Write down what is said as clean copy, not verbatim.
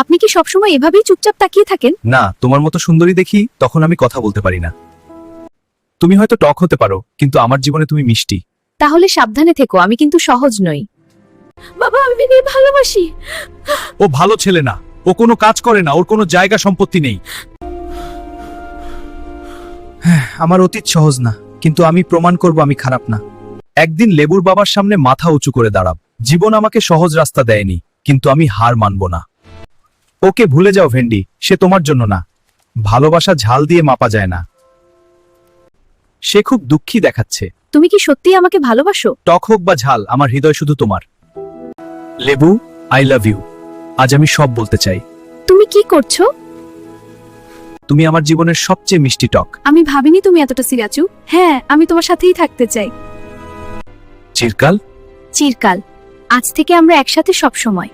আপনি কি সবসময় এভাবেই চুপচাপ তাকিয়ে থাকেন? না, তোমার মতো সুন্দরী দেখি তখন আমি কথা বলতে পারি না। তুমি হয়তো টক হতে পারো, কিন্তু আমার জীবনে তুমি মিষ্টি। তাহলে সাবধানে থেকো, আমি কিন্তু সহজ নই। বাবা, আমি বিনিকে ভালোবাসি। ও ভালো ছেলে না, ও কোনো কাজ করে না, ওর কোনো জায়গা সম্পত্তি নেই। আমার অতীত সহজ না, কিন্তু আমি প্রমাণ করব আমি খারাপ না। একদিন লেবুর বাবার সামনে মাথা উঁচু করে দাঁড়াব। জীবন আমাকে সহজ রাস্তা দেয়নি, কিন্তু আমি হার মানব না। ওকে ভুলে যাও ভেন্ডি, সে তোমার জন্য না। ভালোবাসা ঝাল দিয়ে মাপা যায় না। সে খুব দুঃখী দেখাচ্ছে। তুমি কি সত্যিই আমাকে ভালোবাসো? টক হোক বা ঝাল, আমার হৃদয় শুধু তোমার। লেবু, আই লাভ ইউ। আজ আমি সব বলতে চাই। তুমি কি করছো? তুমি আমার জীবনের সবচেয়ে মিষ্টি টক। আমি ভাবিনি তুমি এতটা সিরিয়াসু। হ্যাঁ, আমি তোমার সাথেই থাকতে চাই। চিরকাল। চিরকাল। আজ থেকে আমরা একসাথে সব সময়।